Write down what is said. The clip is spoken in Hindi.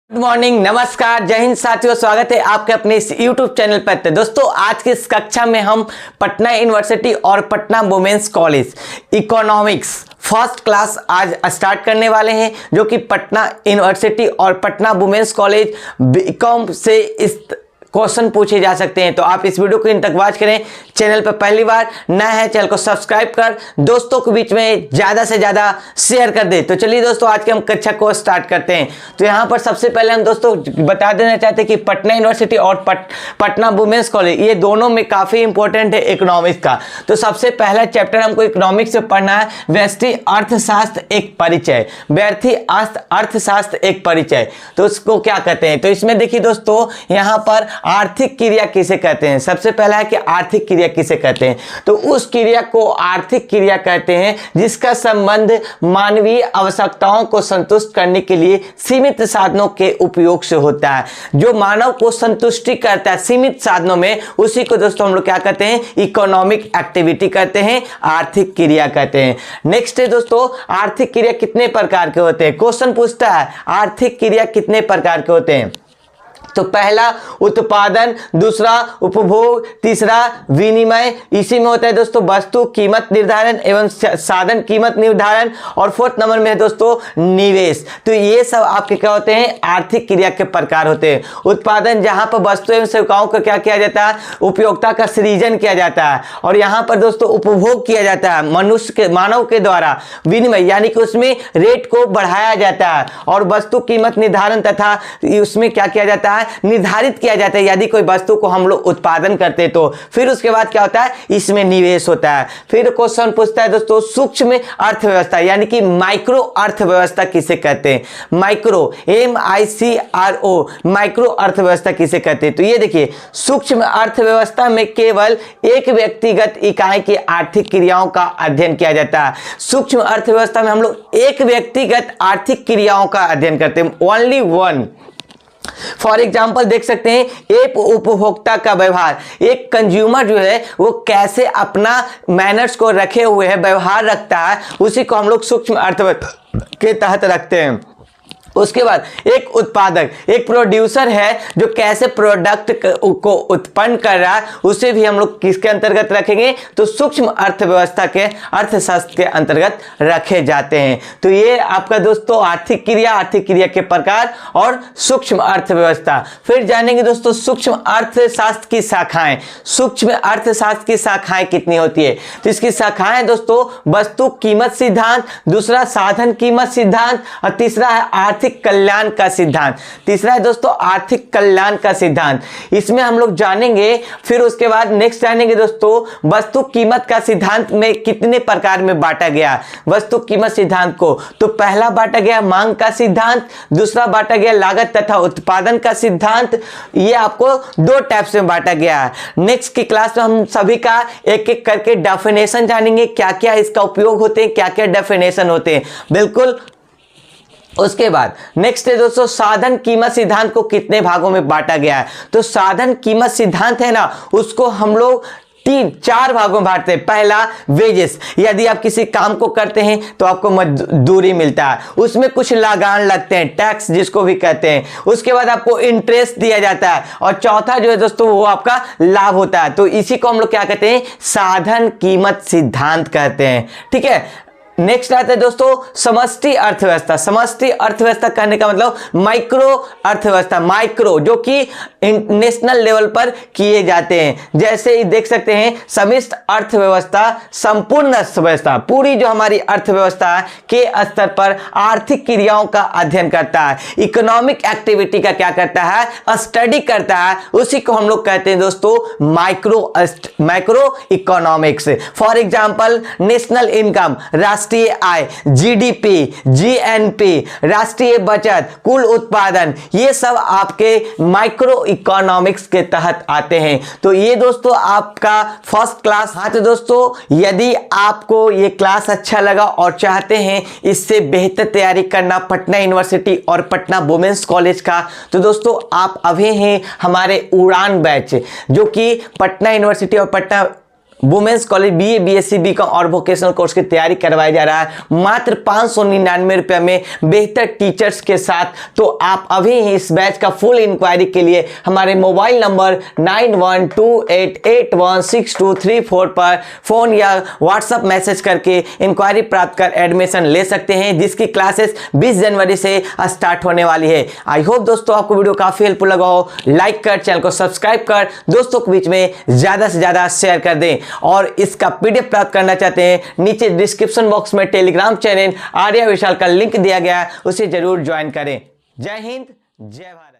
गुड मॉर्निंग, नमस्कार, जय हिंद साथियों। स्वागत है आपके अपने इस YouTube चैनल पर। तो दोस्तों, आज की इस कक्षा में हम पटना यूनिवर्सिटी और Patna Women's College economics first class आज स्टार्ट करने वाले हैं, जो कि पटना यूनिवर्सिटी और पटना वुमेन्स कॉलेज बीकॉम से इस क्वेश्चन पूछे जा सकते हैं। तो आप इस वीडियो को इन तक वॉच करें। चैनल पर पहली बार नया है, चैनल को सब्सक्राइब कर दोस्तों के बीच में ज़्यादा से ज़्यादा शेयर कर दे। तो चलिए दोस्तों, आज के हम कक्षा को स्टार्ट करते हैं। तो यहाँ पर सबसे पहले हम दोस्तों बता देना चाहते हैं कि पटना यूनिवर्सिटी और पटना वुमेन्स कॉलेज ये दोनों में काफ़ी इंपॉर्टेंट है इकोनॉमिक्स का। तो सबसे पहला चैप्टर हमको इकोनॉमिक्स से पढ़ना है, व्यष्टि अर्थशास्त्र एक परिचय। व्यष्टि अर्थशास्त्र एक परिचय, तो उसको क्या कहते हैं? तो इसमें देखिए दोस्तों, यहाँ पर आर्थिक क्रिया किसे कहते हैं। सबसे पहला है कि आर्थिक क्रिया किसे कहते हैं। तो उस क्रिया को आर्थिक क्रिया कहते हैं जिसका संबंध मानवीय आवश्यकताओं को संतुष्ट करने के लिए सीमित साधनों के उपयोग से होता है। जो मानव को संतुष्टि करता है सीमित साधनों में, उसी को दोस्तों हम लोग क्या कहते हैं? इकोनॉमिक एक्टिविटी कहते हैं, आर्थिक क्रिया कहते हैं। नेक्स्ट है दोस्तों, आर्थिक क्रिया कितने प्रकार के होते हैं? क्वेश्चन पूछता है आर्थिक क्रिया कितने प्रकार के होते हैं। तो पहला उत्पादन, दूसरा उपभोग, तीसरा विनिमय, इसी में होता है दोस्तों वस्तु कीमत निर्धारण एवं साधन कीमत निर्धारण, और फोर्थ नंबर में है दोस्तों निवेश। तो ये सब आपके क्या होते हैं? आर्थिक क्रिया के प्रकार होते हैं। उत्पादन, जहां पर वस्तु एवं सेवाओं का क्या किया जाता है? उपयोगिता का सृजन किया जाता है। और यहाँ पर दोस्तों उपभोग किया जाता है मनुष्य के, मानव के द्वारा। विनिमय यानी कि उसमें रेट को बढ़ाया जाता है। और वस्तु कीमत निर्धारण तथा उसमें क्या किया जाता है? निर्धारित किया जाता है यदि कोई वस्तु को हम लोग उत्पादन करते तो। फिर उसके बाद क्या होता है? इसमें निवेश होता है। फिर क्वेश्चन पूछता है दोस्तों सूक्ष्म अर्थव्यवस्था यानी कि माइक्रो अर्थव्यवस्था किसे कहते हैं? माइक्रो, MICRO, माइक्रो अर्थव्यवस्था किसे कहते हैं? तो ये देखिए, सूक्ष्म अर्थव्यवस्था में केवल एक व्यक्तिगत इकाई की आर्थिक क्रियाओं का अध्ययन किया जाता है। सूक्ष्म अर्थव्यवस्था में हम लोग एक व्यक्तिगत आर्थिक क्रियाओं का अध्ययन करते हैं, ओनली वन। फॉर एग्जाम्पल देख सकते हैं, एक उपभोक्ता का व्यवहार, एक कंज्यूमर जो है वो कैसे अपना मैनर्स को रखे हुए है, व्यवहार रखता है, उसी को हम लोग सूक्ष्म अर्थव्यवस्था के तहत रखते हैं। उसके बाद एक उत्पादक, एक प्रोड्यूसर है जो कैसे प्रोडक्ट को उत्पन्न कर रहा है, उसे भी हम लोग किसके अंतर्गत रखेंगे? तो सूक्ष्म अर्थव्यवस्था के, अर्थशास्त्र के अंतर्गत रखे जाते हैं। तो ये आपका दोस्तों आर्थिक क्रिया के प्रकार और सूक्ष्म अर्थव्यवस्था। फिर जानेंगे दोस्तों सूक्ष्म अर्थशास्त्र की शाखाएं। सूक्ष्म अर्थशास्त्र की शाखाएं कितनी होती है? तो इसकी शाखाएं दोस्तों वस्तु कीमत सिद्धांत, दूसरा साधन कीमत सिद्धांत, और तीसरा है आर्थिक कल्याण का सिद्धांत। तीसरा है दोस्तों आर्थिक कल्याण का सिद्धांत, इसमें हम लोग जानेंगे। फिर उसके बाद नेक्स्ट जानेंगे दोस्तों वस्तु कीमत का सिद्धांत में कितने प्रकार में बांटा गया वस्तु कीमत सिद्धांत को। तो पहला बांटा गया मांग का सिद्धांत, दूसरा बांटा गया लागत तथा उत्पादन का सिद्धांत। ये आपको दो टाइप्स में बांटा गया है। नेक्स्ट की क्लास में हम सभी का एक एक करके डेफिनेशन जानेंगे, क्या क्या इसका उपयोग होते हैं, क्या क्या डेफिनेशन होते हैं, बिल्कुल। उसके बाद नेक्स्ट है दोस्तों साधन कीमत सिद्धांत को कितने भागों में बांटा गया है। तो साधन कीमत सिद्धांत है ना, उसको हम लोग चार भागों में बांटते हैं। पहला वेजेस, यदि आप किसी काम को करते हैं तो आपको मजदूरी मिलता है, उसमें कुछ लगान लगते हैं, टैक्स जिसको भी कहते हैं। उसके बाद आपको इंटरेस्ट दिया जाता है, और चौथा जो है दोस्तों वो आपका लाभ होता है। तो इसी को हम लोग क्या कहते हैं? साधन कीमत सिद्धांत कहते हैं, ठीक है। नेक्स्ट आता है दोस्तों समष्टि अर्थव्यवस्था। समष्टि अर्थव्यवस्था कहने का मतलब माइक्रो अर्थव्यवस्था, माइक्रो जो कि नेशनल लेवल पर किए जाते हैं। जैसे देख सकते हैं समष्टि अर्थव्यवस्था संपूर्ण अर्थव्यवस्था, पूरी जो हमारी अर्थव्यवस्था के स्तर पर आर्थिक क्रियाओं का अध्ययन करता है, इकोनॉमिक एक्टिविटी का क्या करता है? स्टडी करता है। उसी को हम लोग कहते हैं दोस्तों micro economics. For example national income, राष्ट्रीय आय, GDP, GNP, राष्ट्रीय बचत, कुल उत्पादन, ये सब आपके माइक्रो इकोनॉमिक्स के तहत आते हैं। तो ये दोस्तों आपका फर्स्ट क्लास। हाँ तो दोस्तों, यदि आपको ये क्लास अच्छा लगा और चाहते हैं इससे बेहतर तैयारी करना पटना यूनिवर्सिटी और पटना वुमेन्स कॉलेज का, तो दोस्तों आप अभी हैं हमारे उड़ान बैच, जो कि पटना यूनिवर्सिटी और Patna Women's College BA BSc BCom और वोकेशनल कोर्स की तैयारी करवाया जा रहा है मात्र 599 रुपये में बेहतर टीचर्स के साथ। तो आप अभी ही इस बैच का फुल इंक्वायरी के लिए हमारे मोबाइल नंबर 9128816234 पर फोन या व्हाट्सएप मैसेज करके इंक्वायरी प्राप्त कर एडमिशन ले सकते हैं, जिसकी क्लासेस 20 जनवरी से स्टार्ट होने वाली है। आई होप दोस्तों आपको वीडियो काफी हेल्पफुल लगा हो। लाइक कर, चैनल को सब्सक्राइब कर, दोस्तों के बीच में ज्यादा से ज्यादा शेयर कर दें। और इसका PDF प्राप्त करना चाहते हैं, नीचे डिस्क्रिप्शन बॉक्स में टेलीग्राम चैनल आर्या विशाल का लिंक दिया गया है, उसे जरूर ज्वाइन करें। जय हिंद, जय भारत।